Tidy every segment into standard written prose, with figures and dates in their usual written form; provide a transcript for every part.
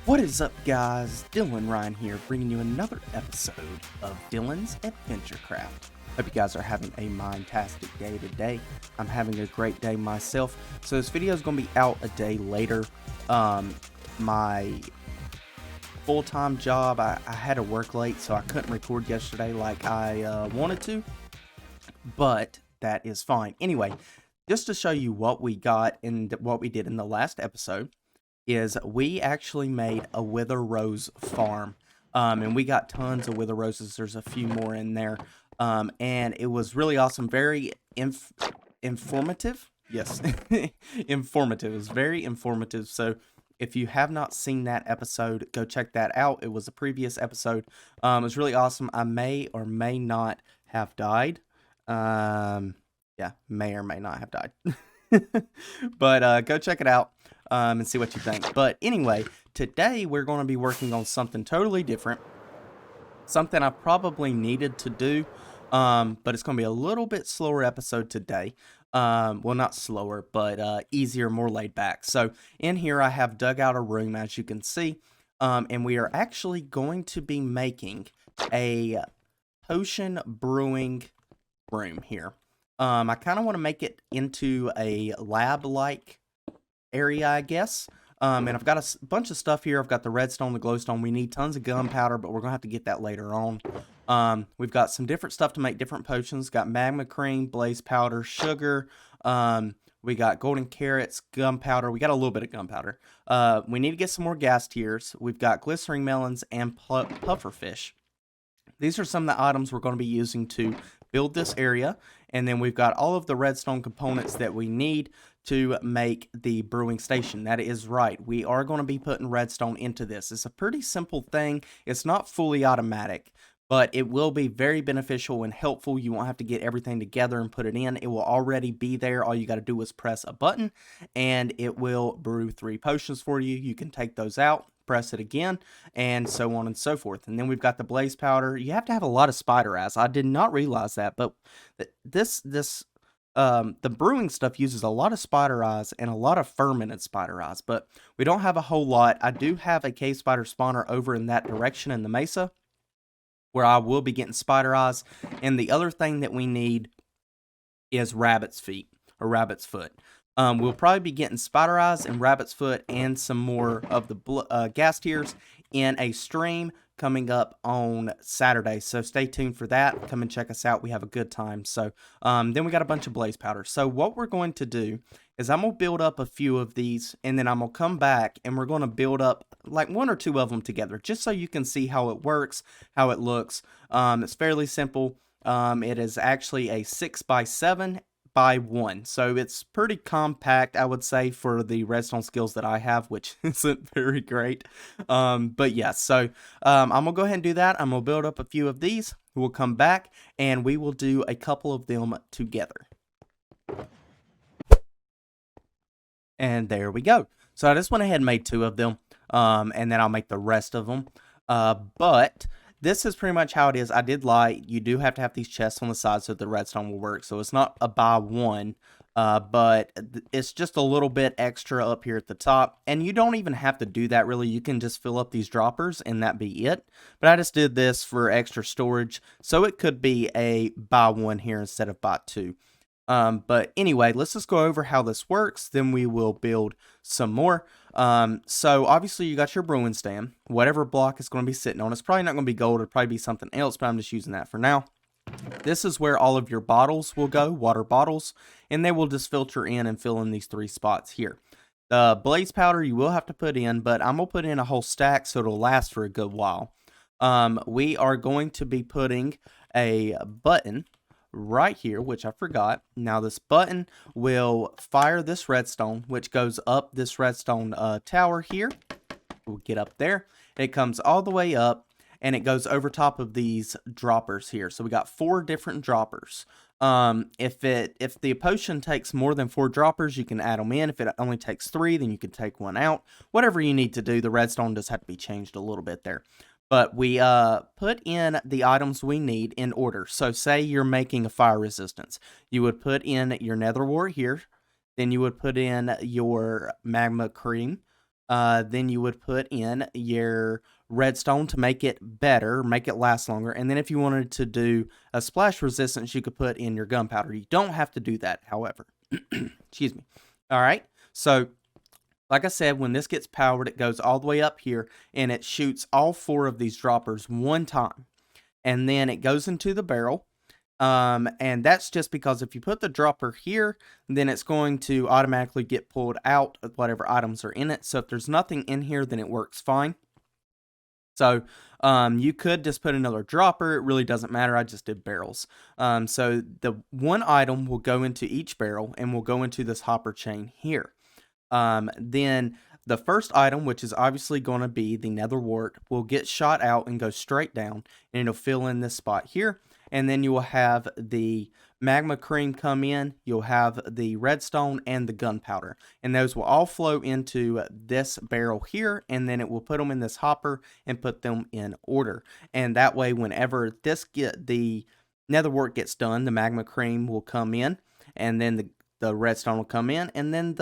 What is up, guys? Dylanrhyne here, bringing you another episode of Dylan's AdventureCraft. Hope you guys are having a mind-tastic day today. I'm having a great day myself. So this video is going to be out a day later. My full-time job, I had to work late, so I couldn't record yesterday like I wanted to. But that is fine. Anyway, just to show you what we got and what we did in the last episode, is we actually made a wither rose farm, and we got tons of wither roses. There's a few more in there, and it was really awesome, very informative. Yes, informative. It was very informative. So if you have not seen that episode, go check that out. It was a previous episode. It was really awesome. I may or may not have died. Yeah, may or may not have died. But go check it out and see what you think. But anyway, today we're going to be working on something totally different. Something I probably needed to do, but it's going to be a little bit slower episode today. Well, not slower, but easier, more laid back. So in here I have dug out a room, as you can see, and we are actually going to be making a potion brewing room here. I kind of want to make it into a lab-like area, I guess. And I've got a bunch of stuff here. I've got the redstone, the glowstone. We need tons of gunpowder, but we're going to have to get that later on. We've got some different stuff to make different potions. Got magma cream, blaze powder, sugar. We got golden carrots, gunpowder. We got a little bit of gunpowder. We need to get some more gas tiers. We've got glycerin melons and pufferfish. These are some of the items we're going to be using to build this area. And then we've got all of the redstone components that we need to make the brewing station. That is right. We are going to be putting redstone into this. It's a pretty simple thing. It's not fully automatic, but it will be very beneficial and helpful. You won't have to get everything together and put it in. It will already be there. All you got to do is press a button and it will brew 3 potions for you. You can take those out, press it again, and so on and so forth. And then we've got the blaze powder. You have to have a lot of spider eyes. I did not realize that, but the brewing stuff uses a lot of spider eyes and a lot of fermented spider eyes, but we don't have a whole lot. I do have a cave spider spawner over in that direction in the mesa where I will be getting spider eyes. And the other thing that we need is rabbit's feet or rabbit's foot. We'll probably be getting spider eyes and rabbit's foot and some more of the gas tiers in a stream coming up on Saturday. So stay tuned for that. Come and check us out. We have a good time. So then we got a bunch of blaze powder. So what we're going to do is I'm going to build up a few of these, and then I'm going to come back and we're going to build up like 1 or 2 of them together, just so you can see how it works, how it looks. It's fairly simple. It is actually a 6x7 by 1, so it's pretty compact, I would say, for the redstone skills that I have, which isn't very great. But yeah, so I'm gonna go ahead and do that. I'm gonna build up a few of these. We'll come back and we will do a couple of them together. And there we go. So I just went ahead and made 2 of them, and then I'll make the rest of them. But this is pretty much how it is. I did lie. You do have to have these chests on the side so the redstone will work. So it's not a by 1, but it's just a little bit extra up here at the top. And you don't even have to do that, really. You can just fill up these droppers and that be it. But I just did this for extra storage. So it could be a by 1 here instead of by 2. But anyway, let's just go over how this works. Then we will build some more. So obviously you got your brewing stand, whatever block it's going to be sitting on. It's probably not going to be gold. It'll probably be something else, but I'm just using that for now. This is where all of your bottles will go, water bottles, and they will just filter in and fill in these 3 spots here. The blaze powder you will have to put in, but I'm going to put in a whole stack so it'll last for a good while. We are going to be putting a button right here, which I forgot. Now this button will fire this redstone, which goes up this redstone tower here. We'll get up there. It comes all the way up and it goes over top of these droppers here. So we got 4 different droppers. If the potion takes more than 4 droppers, you can add them in. If it only takes 3, then you can take 1 out. Whatever you need to do, the redstone does have to be changed a little bit there. But we put in the items we need in order. So say you're making a fire resistance. You would put in your nether wart here. Then you would put in your magma cream. then you would put in your redstone to make it better, make it last longer. And then if you wanted to do a splash resistance, you could put in your gunpowder. You don't have to do that, however. Excuse me. All right. So, like I said, when this gets powered, it goes all the way up here and it shoots all 4 of these droppers one time. And then it goes into the barrel. And that's just because if you put the dropper here, then it's going to automatically get pulled out of whatever items are in it. So if there's nothing in here, then it works fine. So you could just put another dropper. It really doesn't matter. I just did barrels. So the one item will go into each barrel and will go into this hopper chain here. Then the first item, which is obviously going to be the nether wart, will get shot out and go straight down, and it'll fill in this spot here. And then you will have the magma cream come in, you'll have the redstone and the gunpowder, and those will all flow into this barrel here, and then it will put them in this hopper and put them in order. And that way, whenever the nether wart gets done, the magma cream will come in, and then the redstone will come in, and then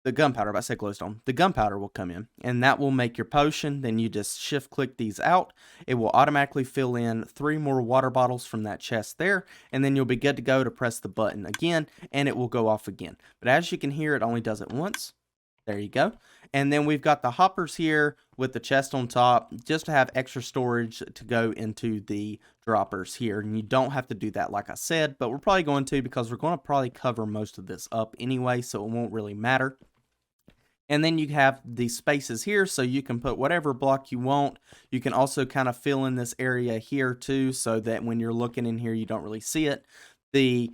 the gunpowder, if I say glowstone, the gunpowder will come in, and that will make your potion. Then you just shift click these out. It will automatically fill in 3 more water bottles from that chest there, and then you'll be good to go to press the button again, and it will go off again. But as you can hear, it only does it once. There you go. And then we've got the hoppers here with the chest on top, just to have extra storage to go into the droppers here. And you don't have to do that, like I said, but we're probably going to, because we're going to probably cover most of this up anyway, so it won't really matter. And then you have the spaces here, so you can put whatever block you want. You can also kind of fill in this area here too, so that when you're looking in here, you don't really see it. The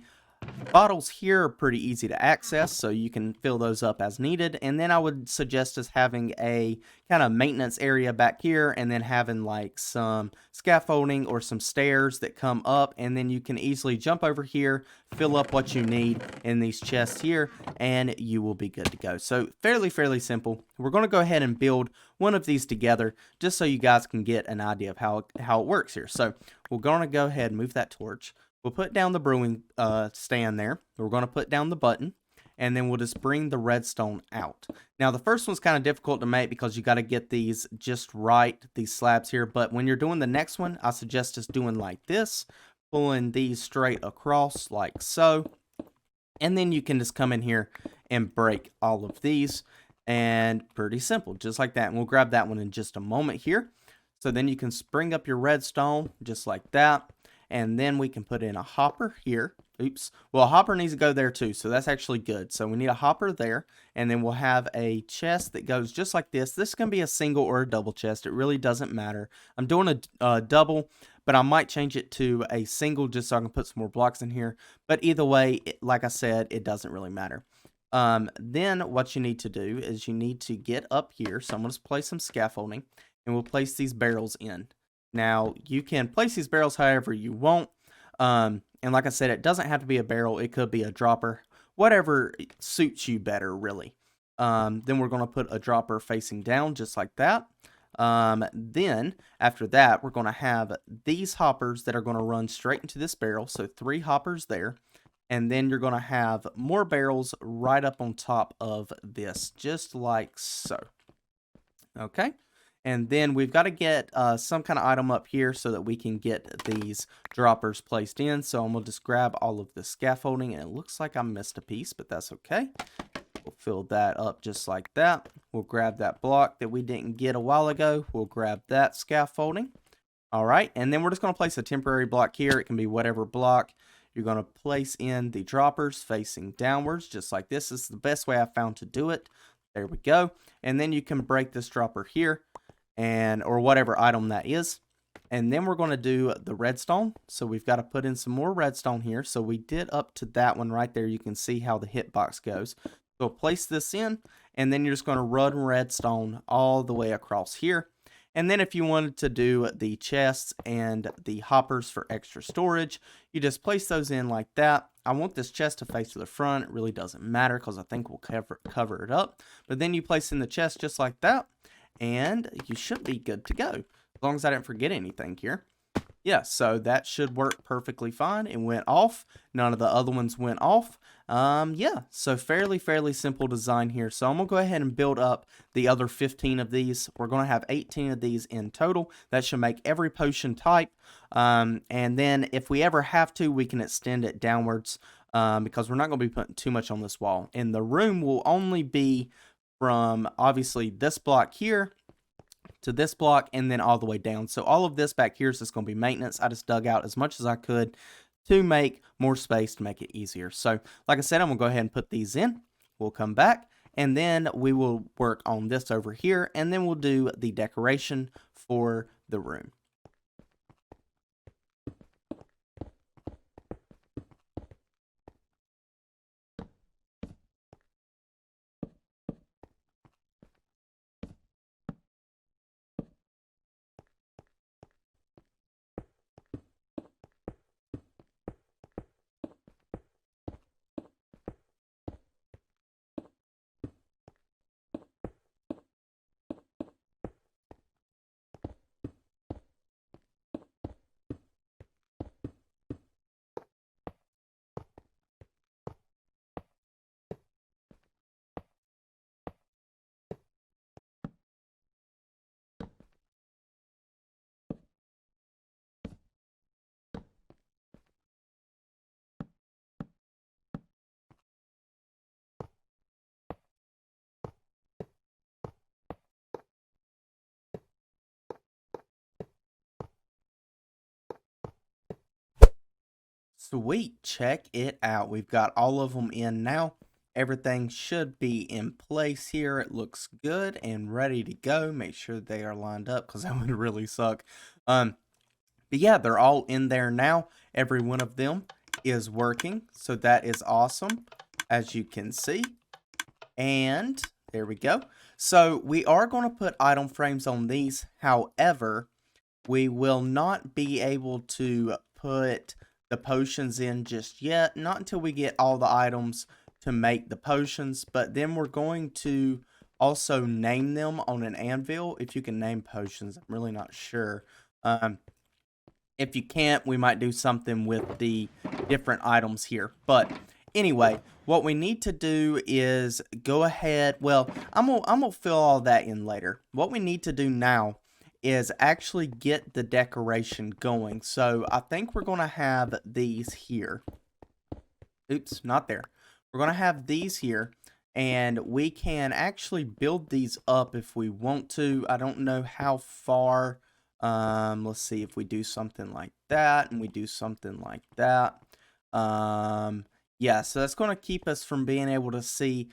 bottles here are pretty easy to access, so you can fill those up as needed. And then I would suggest us having a kind of maintenance area back here, and then having like some scaffolding or some stairs that come up, and then you can easily jump over here, fill up what you need in these chests here, and you will be good to go. So fairly simple. We're going to go ahead and build one of these together, just so you guys can get an idea of how it works here. So we're going to go ahead and move that torch. We'll put down the brewing stand there. We're going to put down the button, and then we'll just bring the redstone out. Now, the first one's kind of difficult to make because you got to get these just right, these slabs here. But when you're doing the next one, I suggest just doing like this, pulling these straight across like so. And then you can just come in here and break all of these. And pretty simple, just like that. And we'll grab that one in just a moment here. So then you can spring up your redstone just like that. And then we can put in a hopper here. Oops. Well, a hopper needs to go there too, so that's actually good. So we need a hopper there, and then we'll have a chest that goes just like this. This can be a single or a double chest. It really doesn't matter. I'm doing a double, but I might change it to a single just so I can put some more blocks in here. But either way, like I said, it doesn't really matter. Then what you need to do is you need to get up here. So I'm going to place some scaffolding, and we'll place these barrels in. Now, you can place these barrels however you want, and like I said, it doesn't have to be a barrel. It could be a dropper, whatever suits you better, really. Then we're going to put a dropper facing down, just like that. Then, after that, we're going to have these hoppers that are going to run straight into this barrel, so 3 hoppers there. And then you're going to have more barrels right up on top of this, just like so. Okay. And then we've got to get some kind of item up here so that we can get these droppers placed in. So I'm going to just grab all of the scaffolding, and it looks like I missed a piece, but that's okay. We'll fill that up just like that. We'll grab that block that we didn't get a while ago. We'll grab that scaffolding. All right, and then we're just going to place a temporary block here. It can be whatever block. You're going to place in the droppers facing downwards, just like this. This is the best way I've found to do it. There we go. And then you can break this dropper here, or whatever item that is. And then we're going to do the redstone. So we've got to put in some more redstone here. So we did up to that one right there. You can see how the hitbox goes. So place this in, and then you're just going to run redstone all the way across here. And then if you wanted to do the chests and the hoppers for extra storage, you just place those in like that. I want this chest to face to the front. It really doesn't matter because I think we'll cover it up. But then you place in the chest just like that, and you should be good to go. As long as I didn't forget anything here. Yeah, so that should work perfectly fine. It went off. None of the other ones went off. Yeah, so fairly simple design here. So I'm going to go ahead and build up the other 15 of these. We're going to have 18 of these in total. That should make every potion type. And then if we ever have to, we can extend it downwards because we're not going to be putting too much on this wall. And the room will only be from, obviously, this block here to this block and then all the way down. So all of this back here is just going to be maintenance. I just dug out as much as I could to make more space to make it easier. So like I said, I'm going to go ahead and put these in. We'll come back and then we will work on this over here and then we'll do the decoration for the room. Sweet, check it out. We've got all of them in now. Everything should be in place here. It looks good and ready to go. Make sure they are lined up because that would really suck. But yeah, they're all in there now. Every one of them is working. So that is awesome, as you can see. And there we go. So we are going to put item frames on these. However, we will not be able to put the potions in just yet. Not until we get all the items to make the potions. But then we're going to also name them on an anvil. If you can name potions, I'm really not sure. If you can't, we might do something with the different items here. But anyway, what we need to do is go ahead. Well, I'm gonna fill all that in later. What we need to do now is actually get the decoration going. So I think we're gonna have these here. Oops, not there. We're gonna have these here. And we can actually build these up if we want to. I don't know how far. Let's see if we do something like that and we do something like that. Yeah, so that's going to keep us from being able to see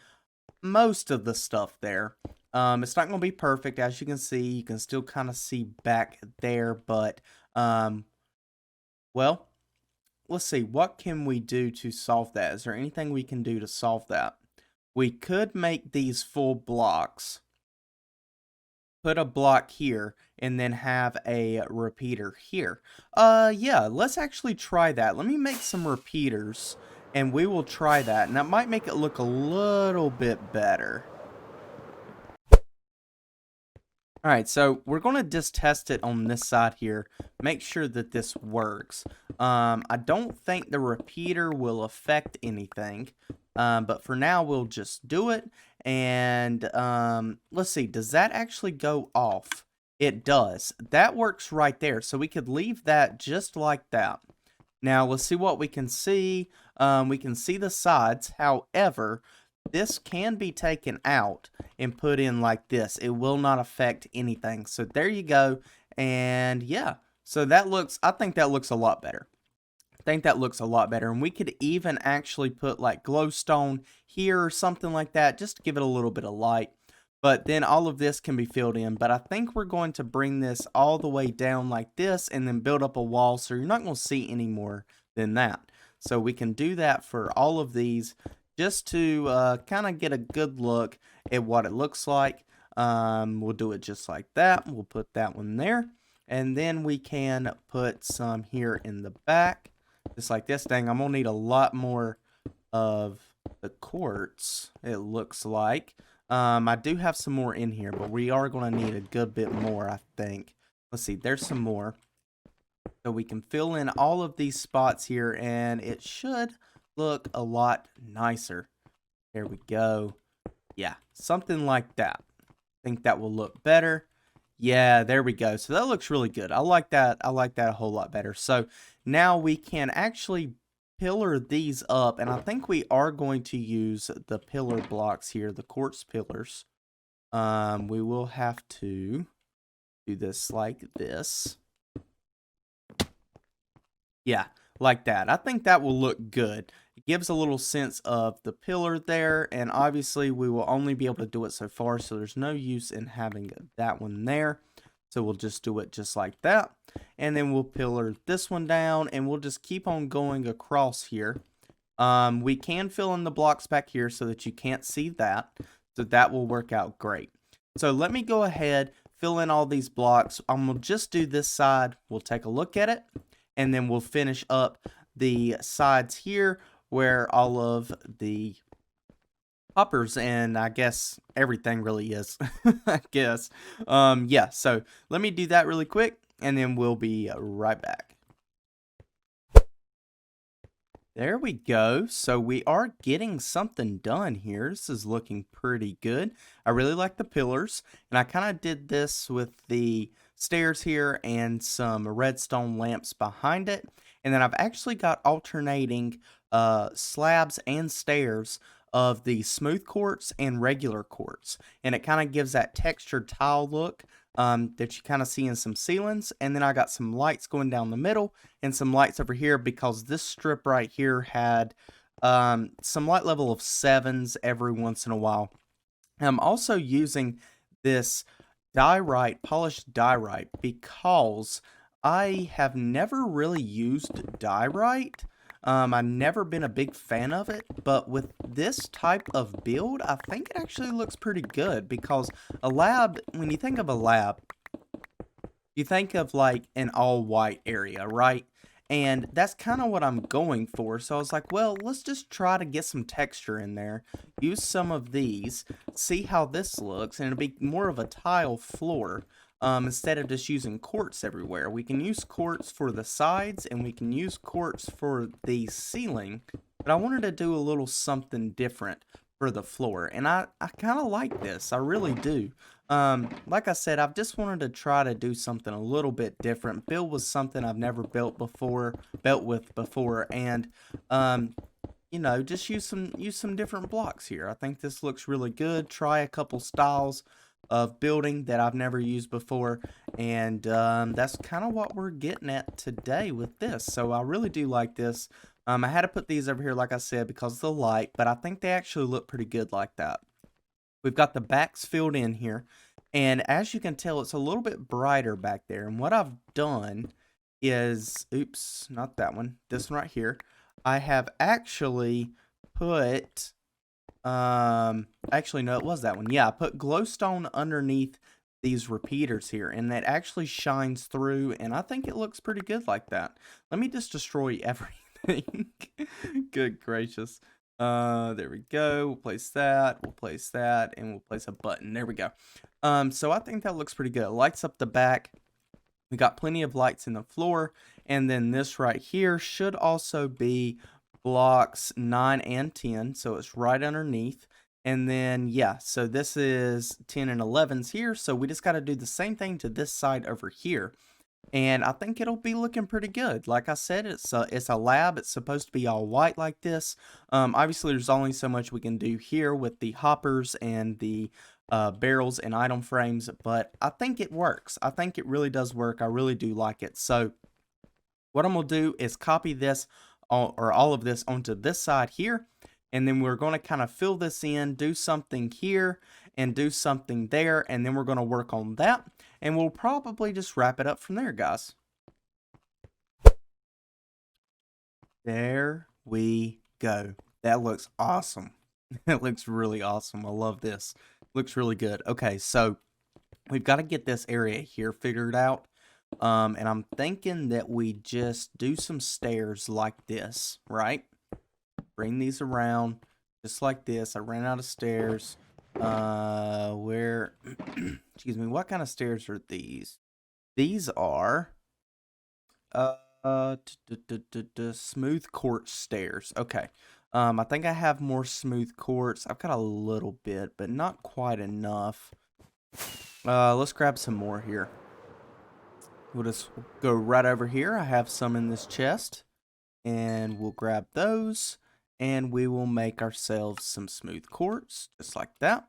most of the stuff there. It's not going to be perfect. As you can see, you can still kind of see back there, but, well, let's see. What can we do to solve that? Is there anything we can do to solve that? We could make these full blocks. Put a block here and then have a repeater here. Yeah, let's actually try that. Let me make some repeaters and we will try that. And that might make it look a little bit better. Alright, so we're going to just test it on this side here. Make sure that this works. I don't think the repeater will affect anything. But for now, we'll just do it. And let's see, does that actually go off? It does. That works right there. So we could leave that just like that. Now, let's see what we can see. We can see the sides. However, this can be taken out and put in like this. It will not affect anything. So there you go. And yeah, so that looks, I think that looks a lot better. And we could even actually put like glowstone here or something like that just to give it a little bit of light. But then all of this can be filled in. But I think we're going to bring this all the way down like this and then build up a wall so you're not going to see any more than that. So we can do that for all of these just to kind of get a good look at what it looks like. We'll do it just like that. We'll put that one there. And then we can put some here in the back. Just like this thing. I'm going to need a lot more of the quartz, it looks like. I do have some more in here, but we are going to need a good bit more, I think. Let's see, there's some more. So we can fill in all of these spots here and it should look a lot nicer. There we go. Yeah, something like that. I think that will look better. Yeah, there we go. So that looks really good. I like that. I like that a whole lot better. So now we can actually pillar these up, and I think we are going to use the pillar blocks here, the quartz pillars. We will have to do this like this. Yeah, like that. I think that will look good. It gives a little sense of the pillar there, and obviously we will only be able to do it so far, so there's no use in having that one there. So we'll just do it just like that, and then we'll pillar this one down, and we'll just keep on going across here. We can fill in the blocks back here so that you can't see that, so that will work out great. So let me go ahead, fill in all these blocks. I'm going to just do this side. We'll take a look at it, and then we'll finish up the sides here where all of the hoppers and I guess everything really is. I guess. Yeah, so let me do that really quick, and then we'll be right back. There we go. So we are getting something done here. This is looking pretty good. I really like the pillars, and I kind of did this with the stairs here and some redstone lamps behind it. And then I've actually got alternating slabs and stairs of the smooth quartz and regular quartz. And it kind of gives that textured tile look that you kind of see in some ceilings. And then I got some lights going down the middle and some lights over here because this strip right here had some light level of 7s every once in a while. I'm also using this polished diorite, because I have never really used diorite. I've never been a big fan of it, but with this type of build, I think it actually looks pretty good, because a lab, when you think of a lab, you think of like an all white area, right? And that's kind of what I'm going for. So I was like, well, let's just try to get some texture in there. Use some of these, see how this looks, and it'll be more of a tile floor. Instead of just using quartz everywhere. We can use quartz for the sides, and we can use quartz for the ceiling, but I wanted to do a little something different for the floor, and I kind of like this. I really do. Like I said, I've just wanted to try to do something a little bit different. Build with something I've never built with before, and you know, just use some different blocks here. I think this looks really good. Try a couple styles of building that I've never used before, and that's kind of what we're getting at today with this. So I really do like this. I had to put these over here, like I said, because of the light, but I think they actually look pretty good like that. We've got the backs filled in here, and as you can tell, it's a little bit brighter back there. And what I've done is, oops, not that one, this one right here. I have actually put actually no, it was that one. Yeah, I put glowstone underneath these repeaters here, and that actually shines through, and I think it looks pretty good like that. Let me just destroy everything. Good gracious. There we go. We'll place that, and we'll place a button. There we go. So I think that looks pretty good. It lights up the back. We got plenty of lights in the floor, and then this right here should also be blocks 9 and 10, so it's right underneath. And then yeah, so this is 10 and 11s here, so we just got to do the same thing to this side over here, and I think it'll be looking pretty good. Like I said, it's a lab. It's supposed to be all white like this. Obviously there's only so much we can do here with the hoppers and the barrels and item frames, but I think it works. I think it really does work. I really do like it. So what I'm gonna do is copy this all of this onto this side here, and then we're going to kind of fill this in, do something here and do something there, and then we're going to work on that, and we'll probably just wrap it up from there, guys. There we go. That looks awesome. It looks really awesome. I love this. Looks really good. Okay, so we've got to get this area here figured out. And I'm thinking that we just do some stairs like this, right? Bring these around just like this. I ran out of stairs. Excuse me, what kind of stairs are these? These are Smooth quartz stairs. Okay. I think I have more smooth quartz. I've got a little bit, but not quite enough. Let's grab some more here. We'll just go right over here. I have some in this chest. And we'll grab those. And we will make ourselves some smooth quartz. Just like that.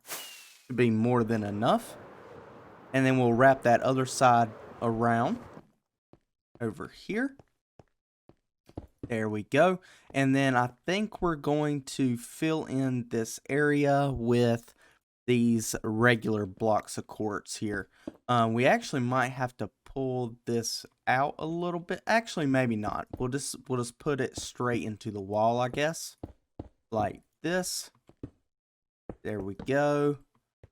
Should be more than enough. And then we'll wrap that other side around. Over here. There we go. And then I think we're going to fill in this area with these regular blocks of quartz here. We actually might have to pull this out a little bit. Actually, maybe not. We'll just put it straight into the wall, I guess. Like this. There we go.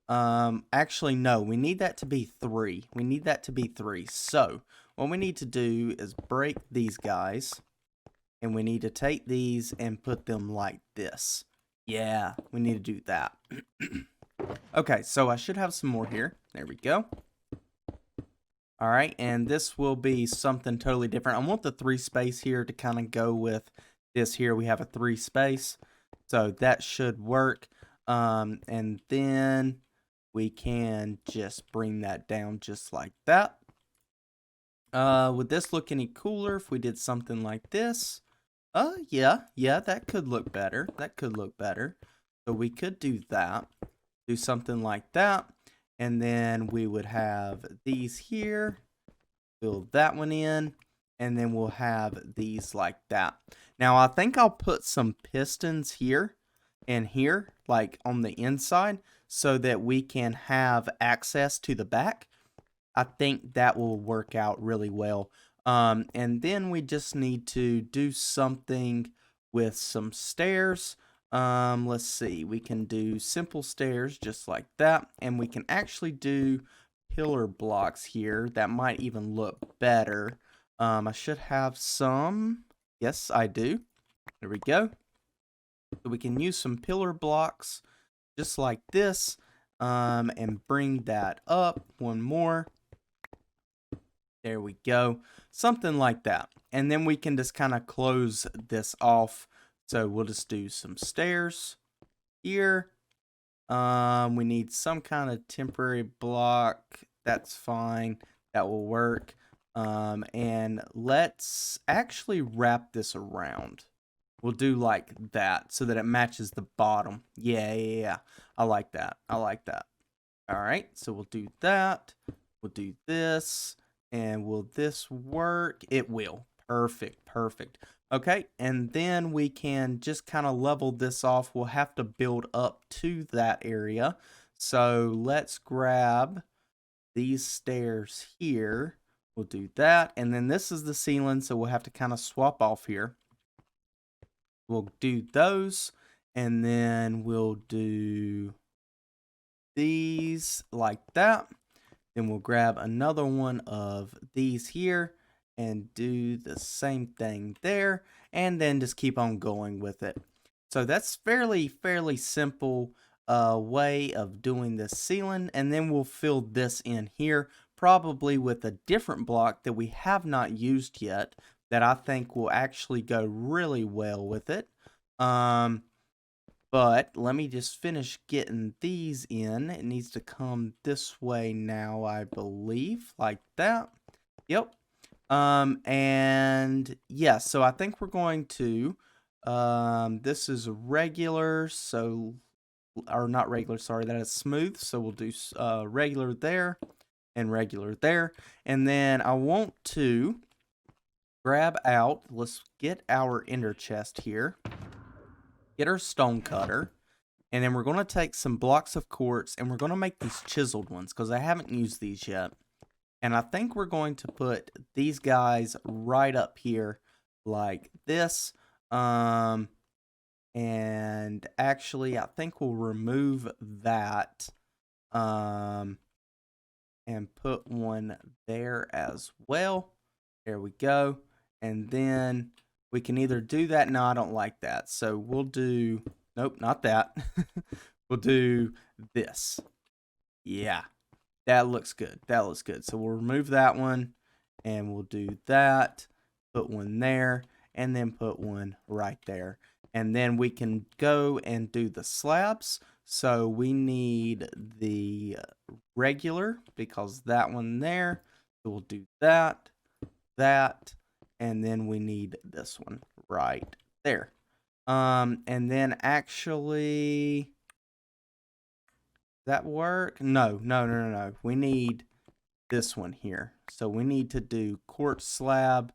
Actually, no. We need that to be 3. We need that to be 3. So, what we need to do is break these guys. And we need to take these and put them like this. Yeah, we need to do that. Okay, so I should have some more here. There we go. Alright, and this will be something totally different. I want the 3 space here to kind of go with this here. We have a 3 space. So that should work. And then we can just bring that down just like that. Would this look any cooler if we did something like this? Yeah, that could look better. That could look better. So we could do that. Do something like that. And then we would have these here. Fill that one in. And then we'll have these like that. Now, I think I'll put some pistons here and here, like on the inside, so that we can have access to the back. I think that will work out really well. And then we just need to do something with some stairs. Let's see, we can do simple stairs just like that. And we can actually do pillar blocks here. That might even look better. I should have some. Yes, I do. There we go. So we can use some pillar blocks just like this. And bring that up one more. There we go. Something like that. And then we can just kind of close this off. So we'll just do some stairs here. We need some kind of temporary block. That's fine. That will work. And let's actually wrap this around. We'll do like that so that it matches the bottom. Yeah. I like that. I like that. All right. So we'll do that. We'll do this. And will this work? It will. Perfect. Okay, and then we can just kind of level this off. We'll have to build up to that area. So let's grab these stairs here. We'll do that. And then this is the ceiling, so we'll have to kind of swap off here. We'll do those. And then we'll do these like that. Then we'll grab another one of these here and do the same thing there. And then just keep on going with it. So that's fairly simple way of doing this ceiling. And then we'll fill this in here, probably with a different block that we have not used yet, that I think will actually go really well with it. But let me just finish getting these in. It needs to come this way now, I believe, like that. Yep. And yeah, so I think we're going to, this is regular, so, or not regular, sorry, that is smooth. So we'll do regular there and regular there. And then I want to grab out, let's get our ender chest here. Get our stone cutter, and then we're going to take some blocks of quartz, and we're going to make these chiseled ones, because I haven't used these yet. And I think we're going to put these guys right up here, like this. And actually, I think we'll remove that, and put one there as well. There we go. And then we can either do that. No, I don't like that. So we'll do, nope, not that. We'll do this. Yeah, that looks good. That looks good. So we'll remove that one and we'll do that. put one there, and then put one right there. And then we can go and do the slabs. So we need the regular, because that one there, so we'll do that, and then we need this one right there. And then actually, that work? No. We need this one here. So we need to do quartz slab,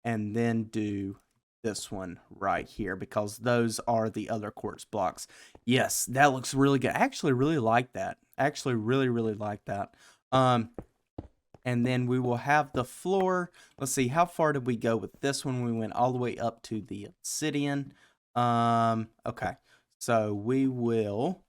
and then do this one right here, because those are the other quartz blocks. Yes, that looks really good. I actually really like that. Really like that. And then we will have the floor. Let's see, how far did we go with this one? We went all the way up to the obsidian. Okay, so we will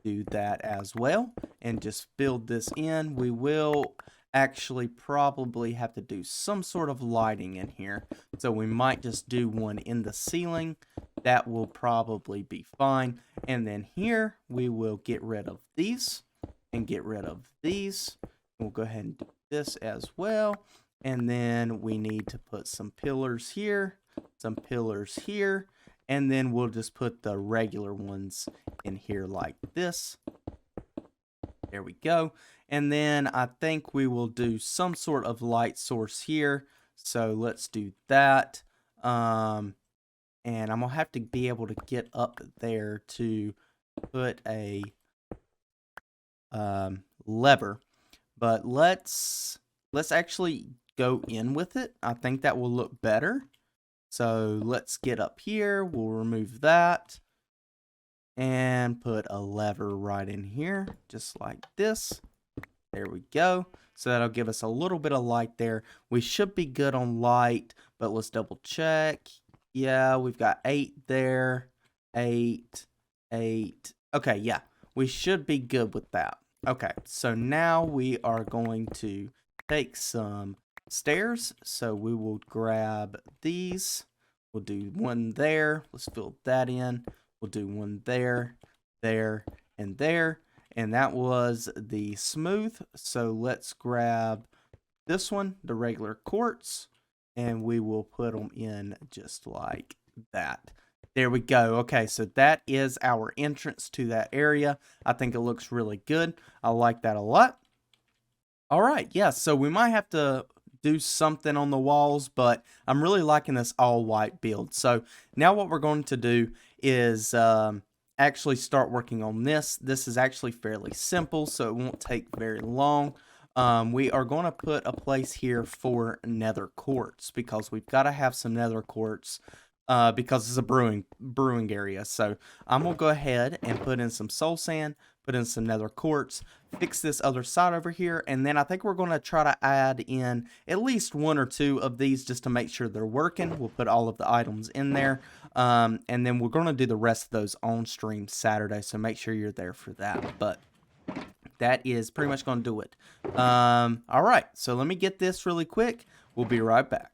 do that as well and just build this in. We will actually probably have to do some sort of lighting in here, so we might just do one in the ceiling. That will probably be fine. And then here we will get rid of these and get rid of these. We'll go ahead and do this as well. And then we need to put some pillars here, some pillars here, and then we'll just put the regular ones in here like this. There we go. And then I think we will do some sort of light source here. So let's do that. And I'm gonna have to be able to get up there to put a lever. But let's actually go in with it. I think that will look better. So let's get up here. We'll remove that and put a lever right in here, just like this. There we go. So that'll give us a little bit of light there. We should be good on light, but let's double check. Yeah, we've got 8 there. 8, 8. Okay, yeah, we should be good with that. Okay, so now we are going to take some stairs. So we will grab these. We'll do one there. Let's fill that in. We'll do one there, there, and there. And that was the smooth. So let's grab this one, the regular quartz, and we will put them in just like that. There we go. Okay, so that is our entrance to that area. I think it looks really good. I like that a lot. All right, yeah, so we might have to do something on the walls, but I'm really liking this all white build. So now what we're going to do is actually start working on this. This is actually fairly simple, so it won't take very long. We are going to put a place here for nether quartz, because we've got to have some nether quartz because it's a brewing area. So I'm going to go ahead and put in some soul sand, put in some nether quartz, fix this other side over here, and then I think we're going to try to add in at least 1 or 2 of these just to make sure they're working. We'll put all of the items in there, and then we're going to do the rest of those on stream Saturday, so make sure you're there for that. But that is pretty much going to do it. All right, so let me get this really quick. We'll be right back.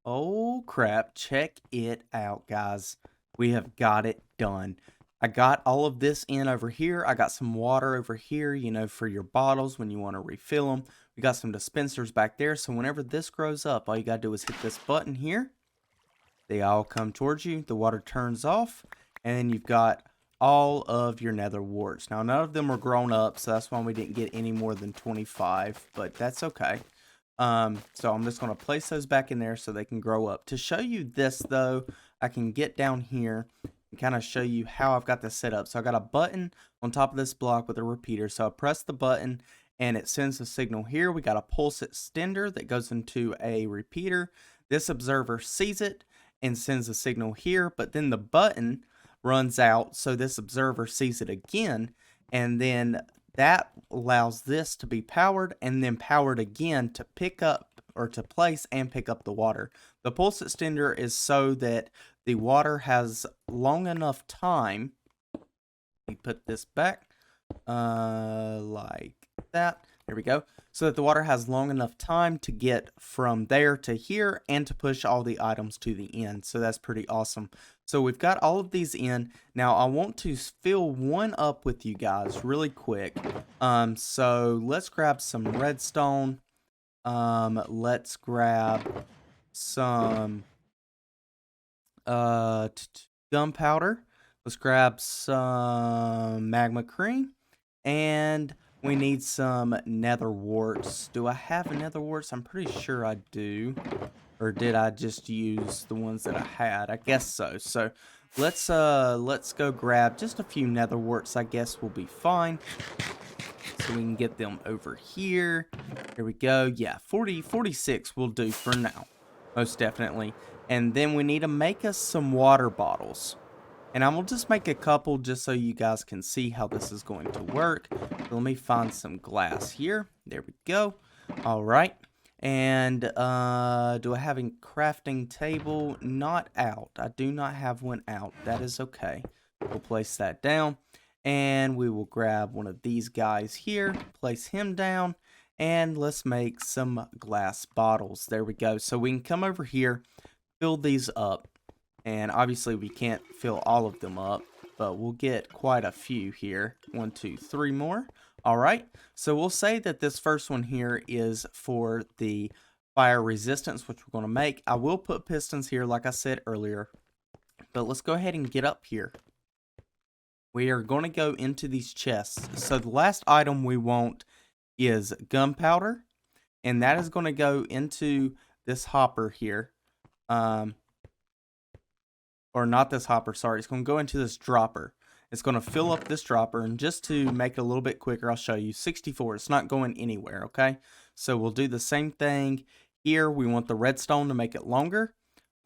Oh crap, check it out, guys. We have got it done. I got all of this in over here. I got some water over here, you know, for your bottles when you want to refill them. We got some dispensers back there, so whenever this grows up, all you gotta do is hit this button here. They all come towards you. The water turns off, and then you've got all of your nether warts. Now, none of them are grown up, so that's why we didn't get any more than 25, but that's okay. So I'm just going to place those back in there so they can grow up. To show you this, though, I can get down here and kind of show you how I've got this set up. So I got a button on top of this block with a repeater. So I press the button and it sends a signal here. We got a pulse extender that goes into a repeater. This observer sees it and sends a signal here, but then the button runs out, so this observer sees it again, and then that allows this to be powered and then powered again to pick up or to place and pick up the water. The pulse extender is so that the water has long enough time. Let me put this back like that. There we go. So that the water has long enough time to get from there to here and to push all the items to the end. So that's pretty awesome. So we've got all of these in. Now I want to fill one up with you guys really quick. So let's grab some redstone. Let's grab some gunpowder. Let's grab some magma cream. And we need some nether warts. Do I have nether warts? I'm pretty sure I do. Or did I just use the ones that I had? I guess so. So let's go grab just a few nether warts. I guess will be fine. So we can get them over here. Here we go. Yeah, 46 will do for now. Most definitely. And then we need to make us some water bottles. And I will just make a couple just so you guys can see how this is going to work. So let me find some glass here. There we go. All right. And do I have a crafting table? Not out. I do not have one out. That is okay. We'll place that down. And we will grab one of these guys here. Place him down. And let's make some glass bottles. There we go. So we can come over here, fill these up. And obviously we can't fill all of them up, but we'll get quite a few here. 1, 2, 3 more. All right. So we'll say that this first one here is for the fire resistance, which we're going to make. I will put pistons here, like I said earlier. But let's go ahead and get up here. We are going to go into these chests. So the last item we want is gunpowder. And that is going to go into this hopper here. Or not this hopper, sorry. It's going to go into this dropper. It's going to fill up this dropper. And just to make it a little bit quicker, I'll show you. 64. It's not going anywhere, okay? So we'll do the same thing here. We want the redstone to make it longer.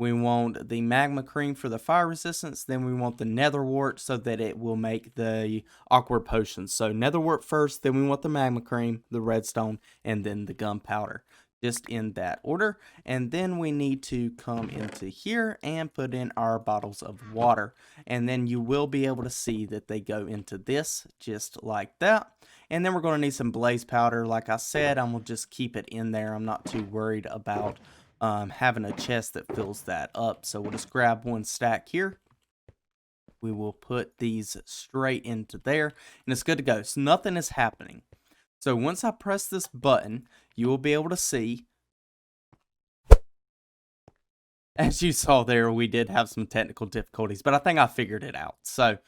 We want the magma cream for the fire resistance. Then we want the nether wart so that it will make the awkward potions. So nether wart first, then we want the magma cream, the redstone, and then the gunpowder. Just in that order. And then we need to come into here and put in our bottles of water. And then you will be able to see that they go into this just like that. And then we're going to need some blaze powder. Like I said, I'm going to just keep it in there. I'm not too worried about having a chest that fills that up. So we'll just grab one stack here. We will put these straight into there. And it's good to go. So nothing is happening. So once I press this button, you will be able to see, as you saw there, we did have some technical difficulties, but I think I figured it out. So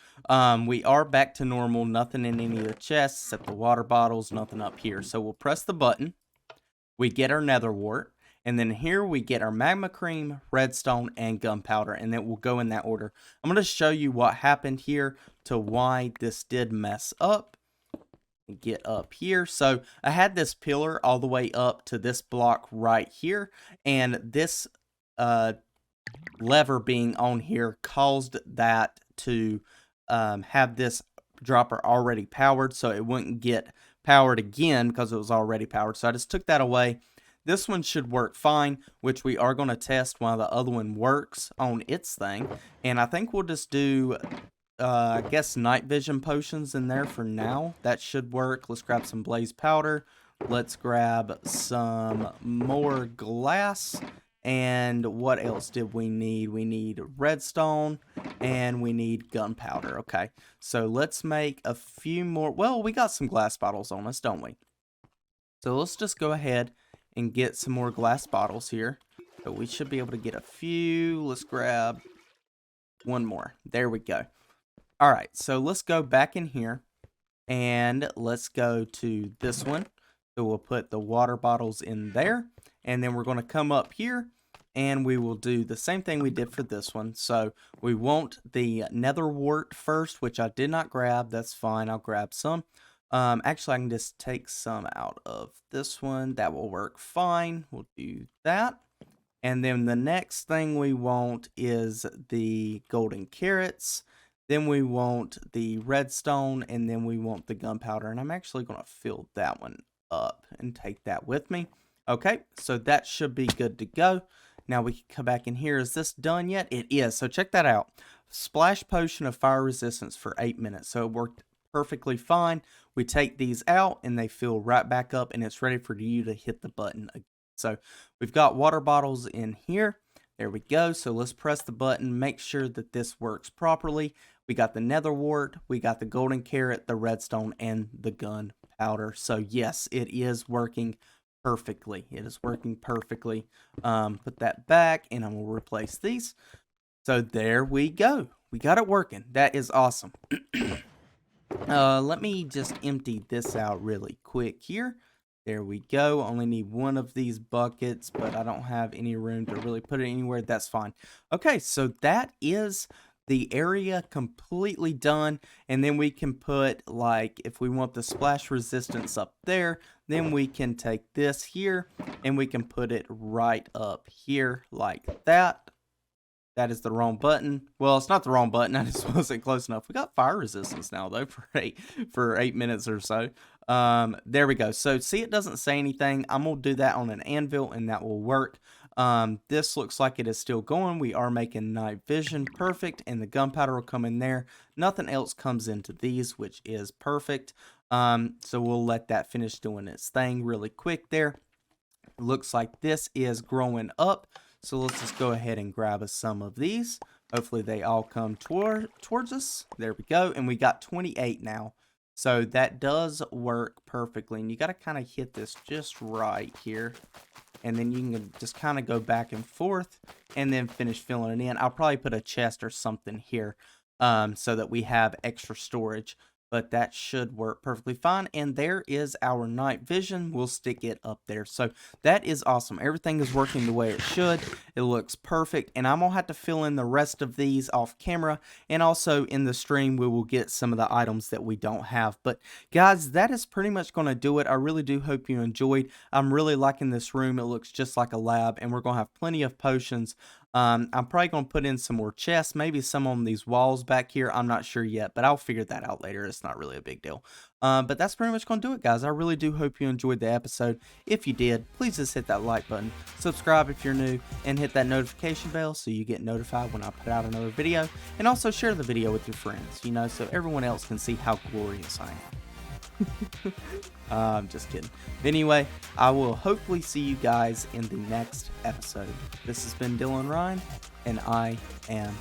we are back to normal, nothing in any of the chests except the water bottles, nothing up here. So we'll press the button, we get our nether wart, and then here we get our magma cream, redstone, and gunpowder, and then we'll go in that order. I'm going to show you what happened here to why this did mess up. Get up here. So I had this pillar all the way up to this block right here, and this lever being on here caused that to have this dropper already powered, so it wouldn't get powered again because it was already powered. So I just took that away. This one should work fine, which we are going to test while the other one works on its thing. And I think we'll just do I guess night vision potions in there for now. That should work. Let's grab some blaze powder. Let's grab some more glass. And what else did we need? We need redstone and we need gunpowder. Okay, so let's make a few more. Well, we got some glass bottles on us, don't we? So let's just go ahead and get some more glass bottles here. So we should be able to get a few. Let's grab one more. There we go. All right, so let's go back in here and let's go to this one. So we'll put the water bottles in there, and then we're going to come up here and we will do the same thing we did for this one. So we want the nether wart first, which I did not grab. That's fine. I'll grab some. Actually, I can just take some out of this one. That will work fine. We'll do that. And then the next thing we want is the golden carrots. Then we want the redstone, and then we want the gunpowder. And I'm actually going to fill that one up and take that with me. Okay, so that should be good to go. Now we can come back in here. Is this done yet? It is. So check that out. Splash potion of fire resistance for 8 minutes. So it worked perfectly fine. We take these out and they fill right back up, and it's ready for you to hit the button again. So we've got water bottles in here. There we go. So let's press the button, make sure that this works properly. We got the nether wart, we got the golden carrot, the redstone, and the gunpowder. So yes, it is working perfectly. It is working perfectly. Put that back, and I'm going to replace these. So there we go. We got it working. That is awesome. Let me just empty this out really quick here. There we go. Only need one of these buckets, but I don't have any room to really put it anywhere. That's fine. Okay, so that is the area completely done. And then we can put, like, if we want the splash resistance up there, then we can take this here and we can put it right up here like that. That is the wrong button. Well, it's not the wrong button. I just wasn't close enough. We got fire resistance now, though, for 8 minutes or so. There we go. So, see, it doesn't say anything. I'm going to do that on an anvil, and that will work. This looks like it is still going. We are making night vision perfect, and the gunpowder will come in there. Nothing else comes into these, which is perfect. So, we'll let that finish doing its thing really quick there. Looks like this is growing up. So let's just go ahead and grab us some of these. Hopefully they all come towards us. There we go. And we got 28 now. So that does work perfectly. And you got to kind of hit this just right here. And then you can just kind of go back and forth and then finish filling it in. I'll probably put a chest or something here so that we have extra storage. But that should work perfectly fine. And there is our night vision. We'll stick it up there. So that is awesome. Everything is working the way it should. It looks perfect. And I'm going to have to fill in the rest of these off camera. And also in the stream, we will get some of the items that we don't have. But guys, that is pretty much going to do it. I really do hope you enjoyed. I'm really liking this room. It looks just like a lab. And we're going to have plenty of potions. I'm probably going to put in some more chests, maybe some on these walls back here. I'm not sure yet, but I'll figure that out later. It's not really a big deal. But that's pretty much going to do it, guys. I really do hope you enjoyed the episode. If you did, please just hit that like button, subscribe if you're new, and hit that notification bell so you get notified when I put out another video. And also share the video with your friends, so everyone else can see how glorious I am. I'm just kidding. Anyway, I will hopefully see you guys in the next episode. This has been Dylanrhyne, and I am